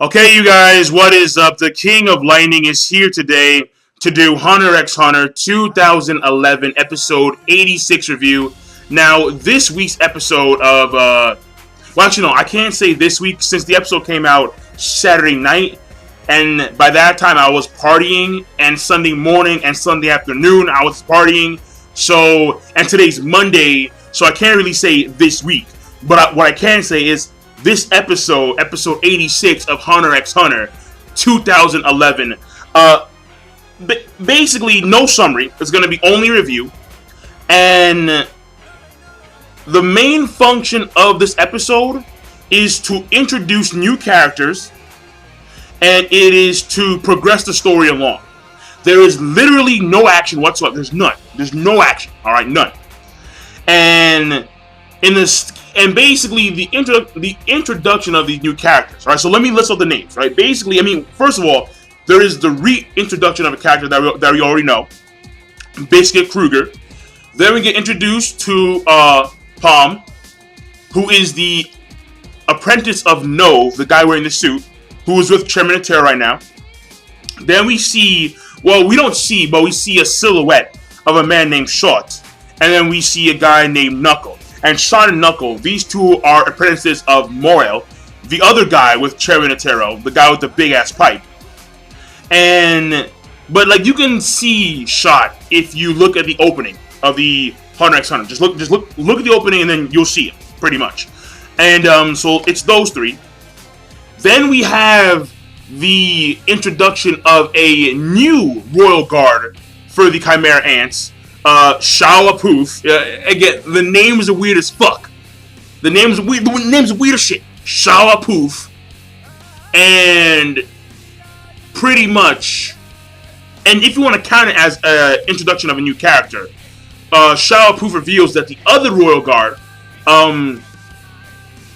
Okay, you guys, what is up? The King of Lightning is here today to do Hunter x Hunter 2011 episode 86 review. Now, this week's episode of, well, actually, no, I can't say this week since the episode came out Saturday night. And by that time, I was partying, and Sunday morning and Sunday afternoon, I was partying. So, and today's Monday, so I can't really say this week. But what I can say is, this episode 86 of Hunter x Hunter 2011, basically no summary. It's going to be only review. And the main function of this episode is to introduce new characters, and it is to progress the story along. There is literally no action whatsoever. There's none. There's no action. All right, none. And basically the introduction of these new characters. All right, so let me list out the names. Right, basically, I mean, first of all, there is the reintroduction of a character that we already know, Biscuit Kruger. Then we get introduced to Palm, who is the apprentice of Nove, the guy wearing the suit, who is with Chairman right now. Then we see, well, we don't see, but we see a silhouette of a man named Short, and then we see a guy named Knuckle. And Shot and Knuckle, these two are apprentices of Morel, the other guy with Cherry Natero, the guy with the big ass pipe. But like you can see Shot if you look at the opening of the Hunter x Hunter. Just look at the opening and then you'll see it pretty much. And so it's those three. Then we have the introduction of a new Royal Guard for the Chimera Ants. Shawa Poof. Again, the names are weird as fuck. The names are weird. The names are weird as shit. Shawa Poof. And pretty much, and if you want to count it as an introduction of a new character, Shawa Poof reveals that the other Royal Guard,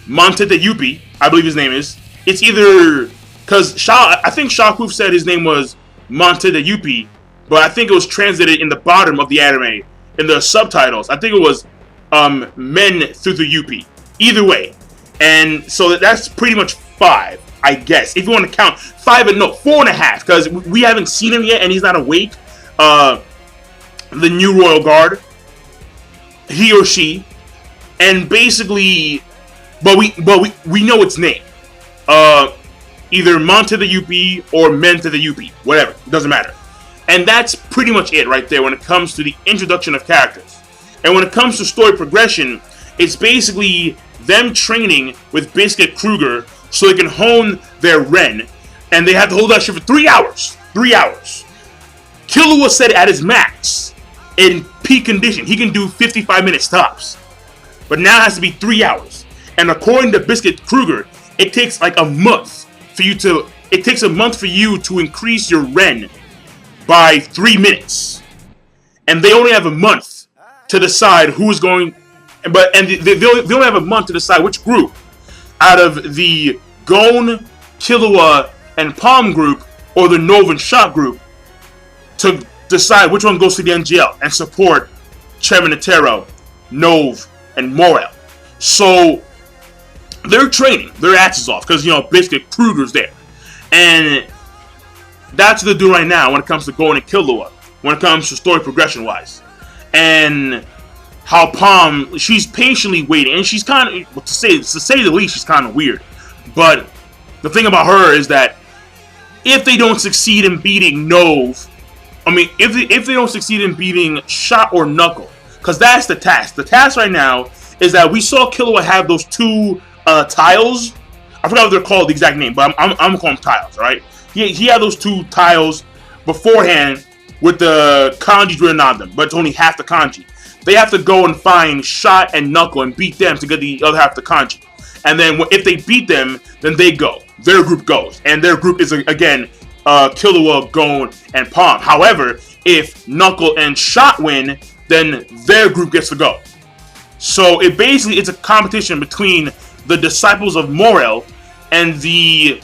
Montete Yuppie, I believe his name is. It's either because I think Shawa Poof said his name was Montete Yuppie, but I think it was translated in the bottom of the anime, in the subtitles. I think it was Men through the Yuppie. Either way. And so that's pretty much 5, I guess. If you want to count 5 and no, 4.5, because we haven't seen him yet and he's not awake. The new Royal Guard. He or she. And basically, but we know its name. Either Mon to the Yuppie or Men to the Yuppie. Whatever. It doesn't matter. And that's pretty much it right there when it comes to the introduction of characters. And when it comes to story progression, it's basically them training with Biscuit Kruger so they can hone their Ren. And they have to hold that shit for 3 hours. 3 hours. Killua said at his max, in peak condition, he can do 55 minutes tops. But now it has to be 3 hours. And according to Biscuit Kruger, it takes like a month for you to increase your Ren by 3 minutes, and they only have a month to decide who's going. They only have a month to decide which group out of the Gon, Killua, and Palm group, or the Nove and Shot group, to decide which one goes to the NGL and support Chairman Natero, Nove, and Morel. So they're training their asses off because Biscuit Kruger's there, and that's what they're doing right now when it comes to Gon and Killua, when it comes to story progression-wise. And how Palm, she's patiently waiting, and she's kind of, to say the least, she's kind of weird. But the thing about her is that if they don't succeed in beating Nove, if they don't succeed in beating Shot or Knuckle, because that's the task. The task right now is that we saw Killua have those 2 tiles. I forgot what they're called, the exact name, but I'm going to call them tiles, alright? He had those 2 tiles beforehand with the kanjis written on them, but it's only half the kanji. They have to go and find Shot and Knuckle and beat them to get the other half of the kanji. And then if they beat them, then they go. Their group goes. And their group is, again, Killua, Gon, and Palm. However, if Knuckle and Shot win, then their group gets to go. So it's a competition between the disciples of Morel and the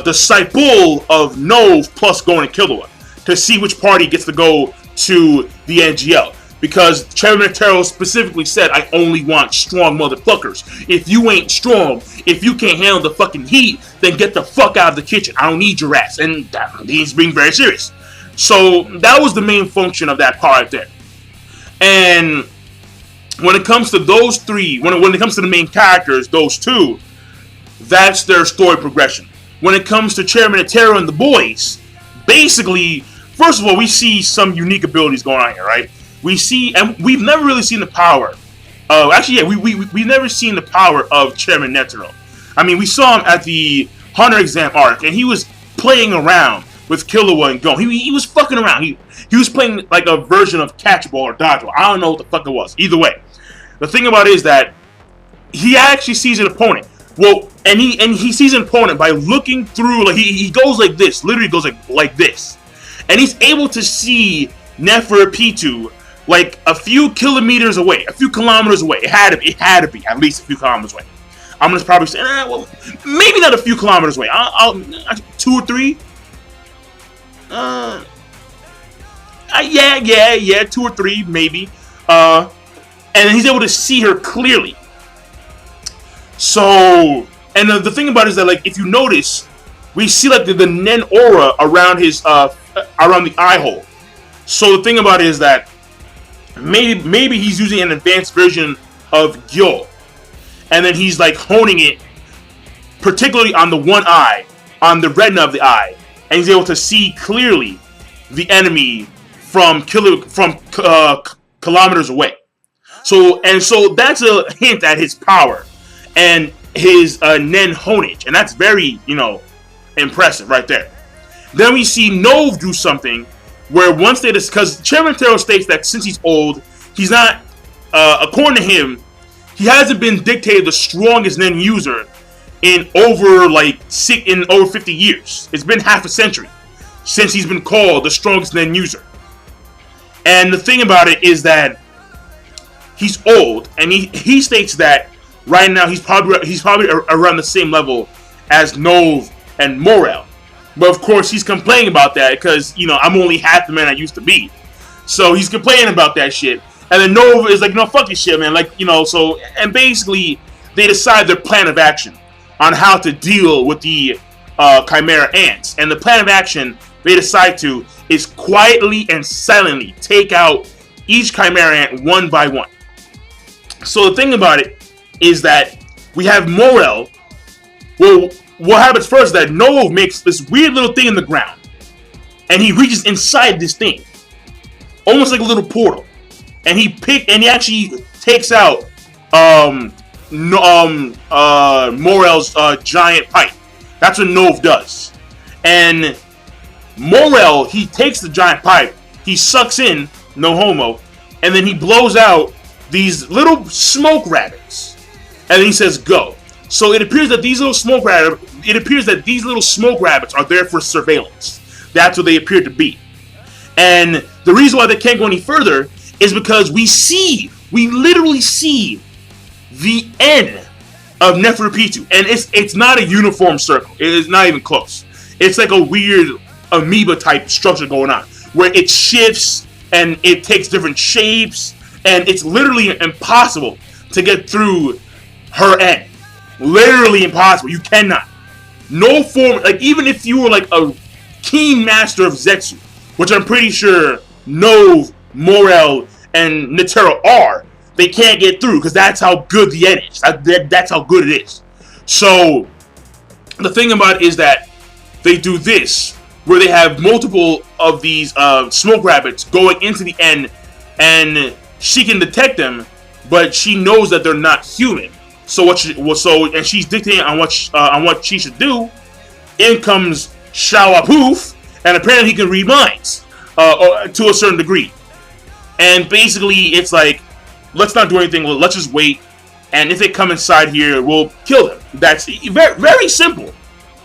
disciple of Nove plus Gon and Killua to see which party gets to go to the NGL. Because Chairman Netero specifically said, I only want strong motherfuckers. If you ain't strong, if you can't handle the fucking heat, then get the fuck out of the kitchen. I don't need your ass. And he's being very serious. So that was the main function of that part right there. And when it comes to those three, when it comes to the main characters, those two, that's their story progression. When it comes to Chairman Netero and the boys, basically, first of all, we see some unique abilities going on here, right? We see, and we've never really seen the power of, actually, yeah, we've never seen the power of Chairman Netero. I mean, we saw him at the Hunter exam arc, and he was playing around with Killua and Gon. He was fucking around. He was playing like a version of catchball or dodgeball. I don't know what the fuck it was. Either way, the thing about it is that he actually sees an opponent. Well, and he sees an opponent by looking through. Like he goes like this, literally goes like this, and he's able to see Neferpitu like a few kilometers away, a few kilometers away. It had to be at least a few kilometers away. I'm gonna probably say, well, maybe not a few kilometers away. I'll 2 or 3. Yeah, 2 or 3 maybe. And he's able to see her clearly. So, and the thing about it is that, like, if you notice, we see like the Nen aura around his around the eye hole. So the thing about it is that maybe he's using an advanced version of Gyo, and then he's like honing it, particularly on the one eye, on the retina of the eye, and he's able to see clearly the enemy from kilometers away. So that's a hint at his power and his Nen honage, and that's very, impressive right there. Then we see Nove do something where once they because Chairman Netero states that since he's old, he's not, according to him, he hasn't been dictated the strongest Nen user in over 50 years. It's been half a century since he's been called the strongest Nen user. And the thing about it is that he's old, and he states that right now he's probably around the same level as Nove and Morel. But of course he's complaining about that because, I'm only half the man I used to be. So he's complaining about that shit. And then Nove is like, fuck this shit, man. So, and basically they decide their plan of action on how to deal with the Chimera ants. And the plan of action they decide to is quietly and silently take out each Chimera ant one by one. So the thing about it is that we have Morel. Well, what happens first is that Nove makes this weird little thing in the ground, and he reaches inside this thing, almost like a little portal, and he actually takes out Morel's giant pipe. That's what Nove does. And Morel, he takes the giant pipe, he sucks in, no homo, and then he blows out these little smoke rabbits, and then he says go. So it appears that these little smoke rabbits are there for surveillance. That's what they appear to be. And the reason why they can't go any further is because we literally see the end of Neferpitu, and it's not a uniform circle. It is not even close. It's like a weird amoeba type structure going on, where it shifts and it takes different shapes, and it's literally impossible to get through her end. Literally impossible. You cannot. No form, even if you were like a keen master of Zetsu, which I'm pretty sure Nove, Morel, and Netero are, they can't get through because that's how good the end is. That's how good it is. So the thing about it is that they do this, where they have multiple of these smoke rabbits going into the end, and she can detect them, but she knows that they're not human. So and she's dictating on what she should do. In comes Shawapoof, and apparently he can read minds to a certain degree. And basically, it's like, let's not do anything. Let's just wait. And if they come inside here, we'll kill them. That's very, very simple.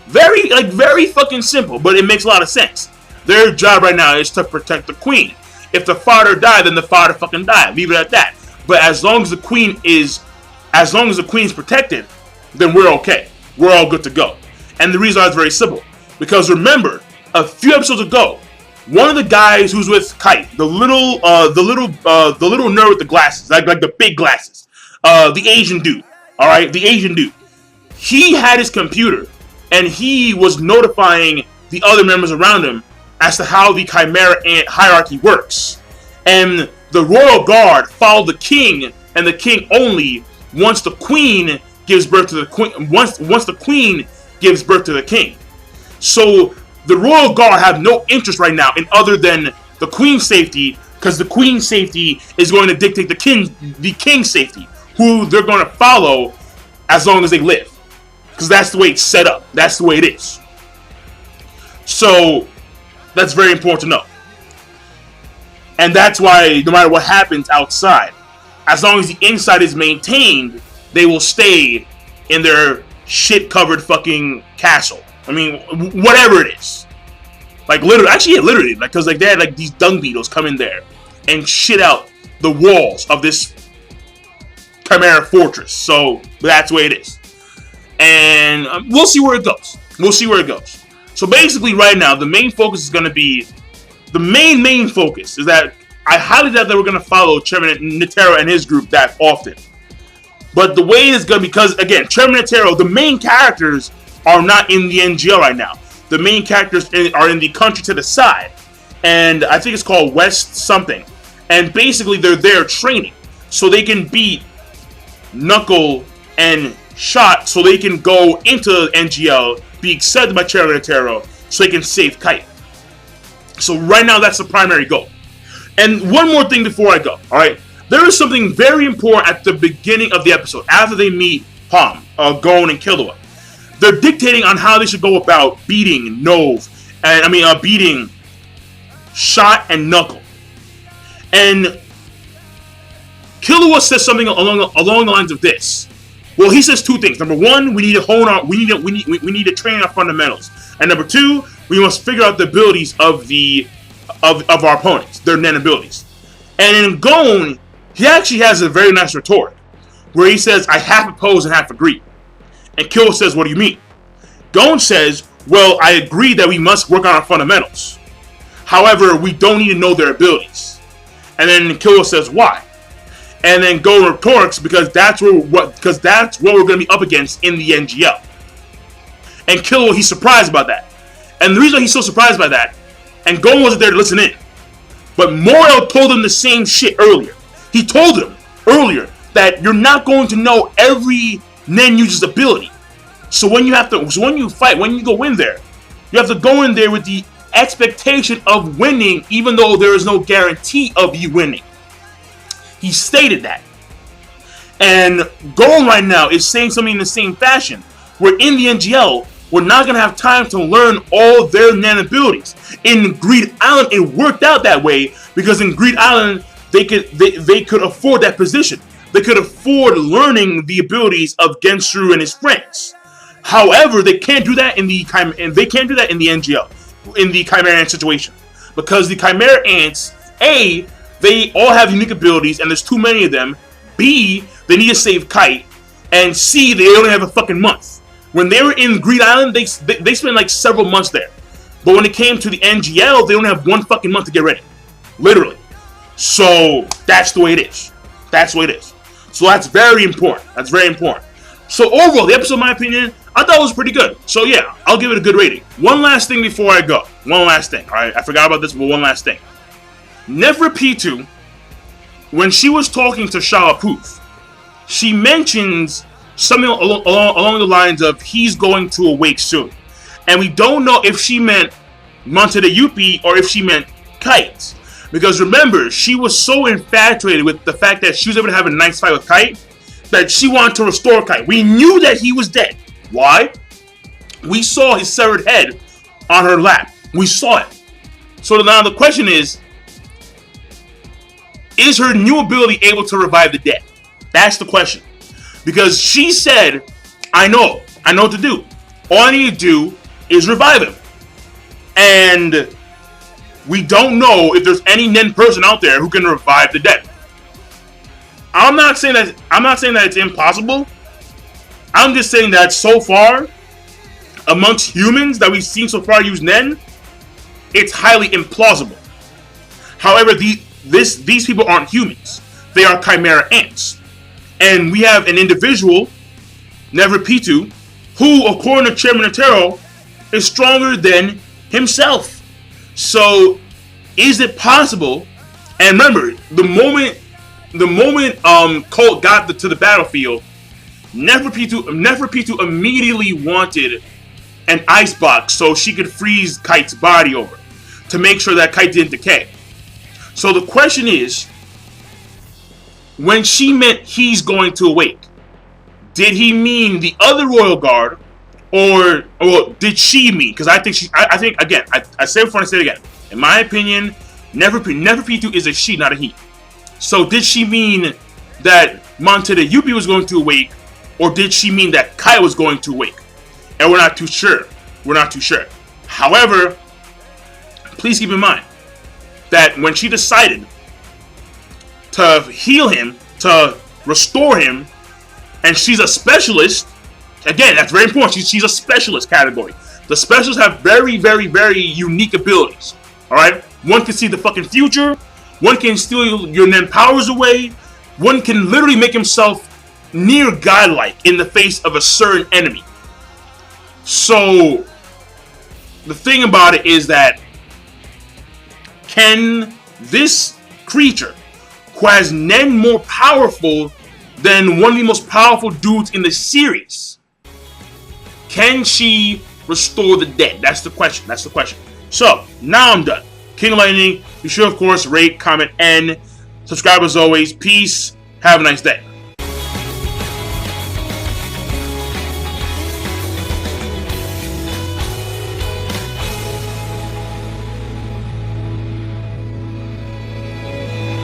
Very fucking simple. But it makes a lot of sense. Their job right now is to protect the queen. If the father died, then the father fucking died. Leave it at that. But as long as the queen's protected, then we're okay. We're all good to go. And the reason why is very simple. Because remember, a few episodes ago, one of the guys who's with Kite, the little nerd with the glasses, like the big glasses, the Asian dude. All right, the Asian dude. He had his computer, and he was notifying the other members around him as to how the Chimera Ant hierarchy works. And the Royal Guard follow the king, and the king only once the queen gives birth to the queen. Once the queen gives birth to the king. So the Royal Guard have no interest right now in other than the queen's safety, because the queen's safety is going to dictate the king's safety, who they're going to follow as long as they live. Because that's the way it's set up. That's the way it is. So that's very important to know. And that's why no matter what happens outside, as long as the inside is maintained, they will stay in their shit-covered fucking castle. I mean, whatever it is. Like, literally, actually, yeah, literally, because like, they had like these dung beetles come in there and shit out the walls of this Chimera fortress. So that's the way it is. And we'll see where it goes. We'll see where it goes. So basically, right now, the main focus is going to be, the main focus is that I highly doubt that we're going to follow Chairman Netero and his group that often. But the way it's going to be, because again, Chairman Netero, the main characters are not in the NGL right now. The main characters are in the country to the side. And I think it's called West something. And basically, they're there training. So they can beat Knuckle and Shot, so they can go into NGL, be accepted by Chairman Netero, so they can save Kite. So right now, that's the primary goal. And one more thing before I go, alright? There is something very important at the beginning of the episode, after they meet Gon and Killua. They're dictating on how they should go about beating beating Shot and Knuckle. And Killua says something along the lines of this. Well, he says two things. Number one, we need to hone our, we need to train our fundamentals. And number two, we must figure out the abilities of our opponents, their Nen abilities. And in Gon, he actually has a very nice rhetoric, where he says, I half oppose and half agree. And Killua says, what do you mean? Gon says, well, I agree that we must work on our fundamentals. However, we don't need to know their abilities. And then Killua says, why? And then Gon retorts, because that's what we're going to be up against in the NGL. And Killua, he's surprised about that. And the reason he's so surprised by that, and Gon wasn't there to listen in, but Morel told him the same shit earlier. He told him earlier that you're not going to know every Nen user's ability. So when you fight, when you go in there, you have to go in there with the expectation of winning, even though there is no guarantee of you winning. He stated that. And Gon right now is saying something in the same fashion, where in the NGL, we're not going to have time to learn all their Nen abilities. In Greed Island, it worked out that way, because in Greed Island, they could afford that position. They could afford learning the abilities of Gensuru and his friends. However, they can't do that in the NGL, in the Chimera Ant situation, because the Chimera Ants, A, they all have unique abilities, and there's too many of them. B, they need to save Kite, and C, they only have a fucking month. When they were in Greed Island, they spent like several months there, but when it came to the NGL, they only have one fucking month to get ready, literally. So that's the way it is. That's the way it is. So that's very important. That's very important. So overall, the episode, in my opinion, I thought it was pretty good. So yeah, I'll give it a good rating. One last thing before I go. One last thing. All right, I forgot about this, but one last thing. Neferpitou, when she was talking to Shalapoof, she mentions something along the lines of he's going to awake soon. And we don't know if she meant Monte de Yuppie or if she meant Kite. Because remember, she was so infatuated with the fact that she was able to have a nice fight with Kite that she wanted to restore Kite. We knew that he was dead. Why? We saw his severed head on her lap. We saw it. So now the question is her new ability able to revive the dead? That's the question. Because she said, I know what to do. All I need to do is revive him. And we don't know if there's any Nen person out there who can revive the dead. I'm not saying that it's impossible. I'm just saying that so far, amongst humans that we've seen so far use Nen, it's highly implausible. However, these people aren't humans. They are chimera ants. And we have an individual, Neferpitou, who, according to Chairman Otero, is stronger than himself. So, is it possible? And remember, the moment Colt got to the battlefield, Neferpitou immediately wanted an icebox so she could freeze Kite's body over to make sure that Kite didn't decay. So the question is, when she meant he's going to awake, did he mean the other royal guard, or did she mean? Because I think again, I said it before and I say it again. In my opinion, Neferpitou is a she, not a he. So did she mean that Monte the Yuppie was going to awake, or did she mean that Kite was going to awake? And we're not too sure. However, please keep in mind that when she decided to heal him, to restore him, and she's a specialist, again, that's very important. She's a specialist category. The specialists have very, very, very unique abilities. Alright? One can see the fucking future. One can steal your nen powers away. One can literally make himself near godlike in the face of a certain enemy. So, the thing about it is that, can this creature, who has nen more powerful than one of the most powerful dudes in the series, can she restore the dead? That's the question. So, now I'm done. King of Lightning, be sure, of course, rate, comment, and subscribe as always. Peace. Have a nice day.